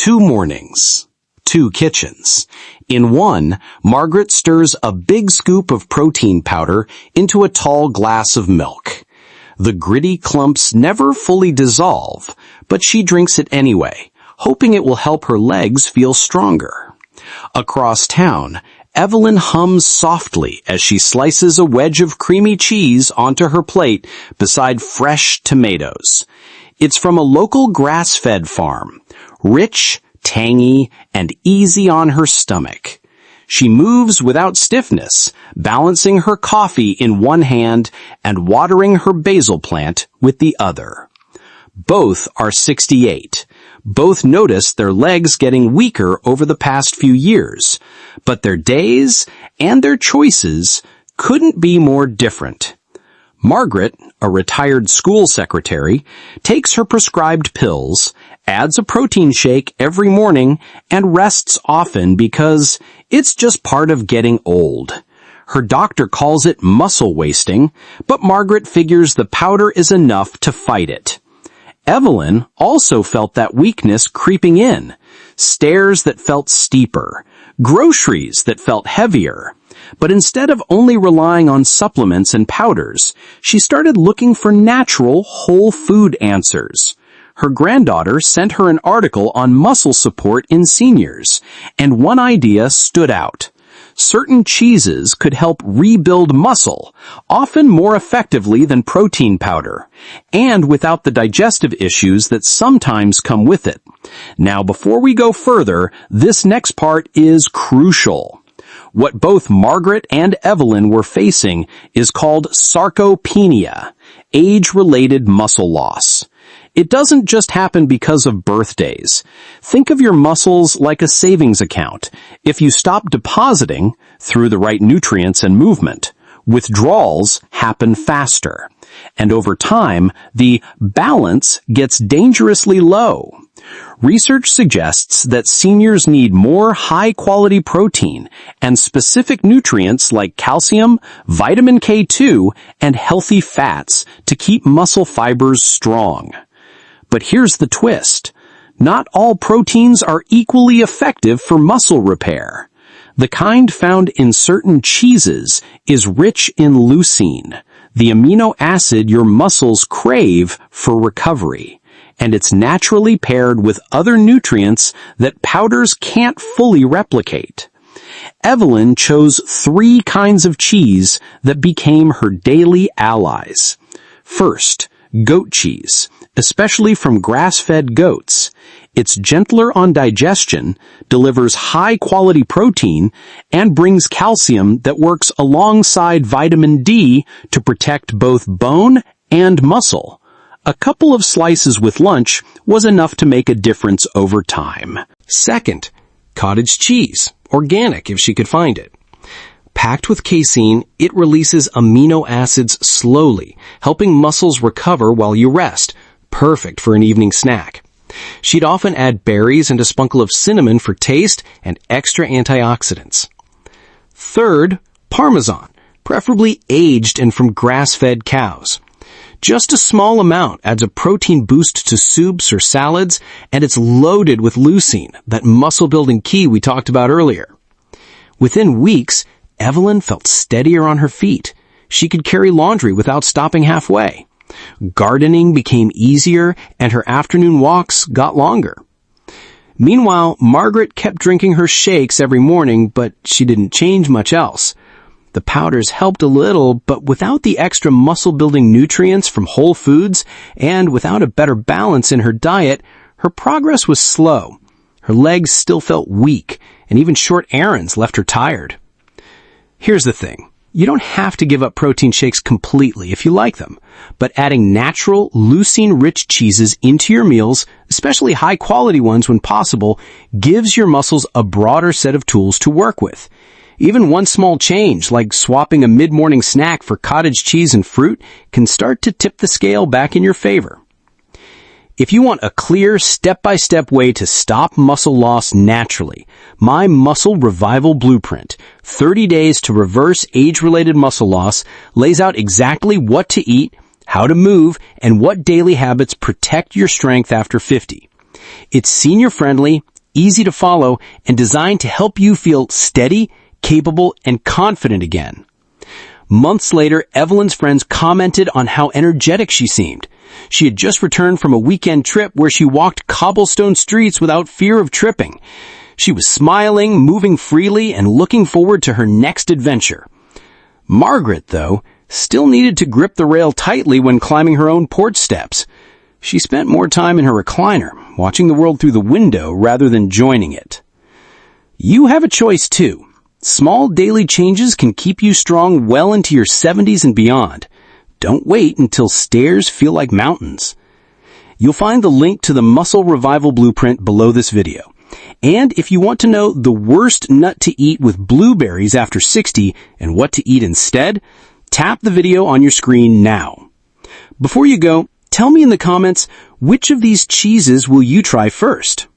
2 mornings, 2 kitchens. In one, Margaret stirs a big scoop of protein powder into a tall glass of milk. The gritty clumps never fully dissolve, but she drinks it anyway, hoping it will help her legs feel stronger. Across town, Evelyn hums softly as she slices a wedge of creamy cheese onto her plate beside fresh tomatoes. It's from a local grass-fed farm, rich, tangy, and easy on her stomach. She moves without stiffness, balancing her coffee in one hand and watering her basil plant with the other. Both are 68. Both notice their legs getting weaker over the past few years, but their days and their choices couldn't be more different. Margaret, a retired school secretary, takes her prescribed pills, adds a protein shake every morning, and rests often because it's just part of getting old. Her doctor calls it muscle wasting, but Margaret figures the powder is enough to fight it. Evelyn also felt that weakness creeping in, stairs that felt steeper, groceries that felt heavier. But instead of only relying on supplements and powders, she started looking for natural, whole food answers. Her granddaughter sent her an article on muscle support in seniors, and one idea stood out. Certain cheeses could help rebuild muscle, often more effectively than protein powder, and without the digestive issues that sometimes come with it. Now, before we go further, this next part is crucial. What both Margaret and Evelyn were facing is called sarcopenia, age-related muscle loss. It doesn't just happen because of birthdays. Think of your muscles like a savings account. If you stop depositing through the right nutrients and movement, withdrawals happen faster. And over time, the balance gets dangerously low. Research suggests that seniors need more high-quality protein and specific nutrients like calcium, vitamin K2, and healthy fats to keep muscle fibers strong. But here's the twist. Not all proteins are equally effective for muscle repair. The kind found in certain cheeses is rich in leucine, the amino acid your muscles crave for recovery, and it's naturally paired with other nutrients that powders can't fully replicate. Evelyn chose 3 kinds of cheese that became her daily allies. First, goat cheese, especially from grass-fed goats. It's gentler on digestion, delivers high-quality protein, and brings calcium that works alongside vitamin D to protect both bone and muscle. A couple of slices with lunch was enough to make a difference over time. Second, cottage cheese, organic if she could find it. Packed with casein, it releases amino acids slowly, helping muscles recover while you rest. Perfect for an evening snack. She'd often add berries and a sprinkle of cinnamon for taste and extra antioxidants. Third, Parmesan, preferably aged and from grass-fed cows. Just a small amount adds a protein boost to soups or salads, and it's loaded with leucine, that muscle-building key we talked about earlier. Within weeks, Evelyn felt steadier on her feet. She could carry laundry without stopping halfway. Gardening became easier, and her afternoon walks got longer. Meanwhile, Margaret kept drinking her shakes every morning, but she didn't change much else. The powders helped a little, but without the extra muscle-building nutrients from whole foods and without a better balance in her diet, her progress was slow. Her legs still felt weak, and even short errands left her tired. Here's the thing. You don't have to give up protein shakes completely if you like them, but adding natural, leucine-rich cheeses into your meals, especially high-quality ones when possible, gives your muscles a broader set of tools to work with. Even one small change, like swapping a mid-morning snack for cottage cheese and fruit, can start to tip the scale back in your favor. If you want a clear, step-by-step way to stop muscle loss naturally, my Muscle Revival Blueprint, 30 Days to Reverse Age-Related Muscle Loss, lays out exactly what to eat, how to move, and what daily habits protect your strength after 50. It's senior-friendly, easy to follow, and designed to help you feel steady, capable, and confident again. Months later, Evelyn's friends commented on how energetic she seemed. She had just returned from a weekend trip where she walked cobblestone streets without fear of tripping. She was smiling, moving freely, and looking forward to her next adventure. Margaret, though, still needed to grip the rail tightly when climbing her own porch steps. She spent more time in her recliner, watching the world through the window rather than joining it. You have a choice, too. Small daily changes can keep you strong well into your 70s and beyond. Don't wait until stairs feel like mountains. You'll find the link to the Muscle Revival Blueprint below this video. And if you want to know the worst nut to eat with blueberries after 60 and what to eat instead, tap the video on your screen now. Before you go, tell me in the comments, which of these cheeses will you try first?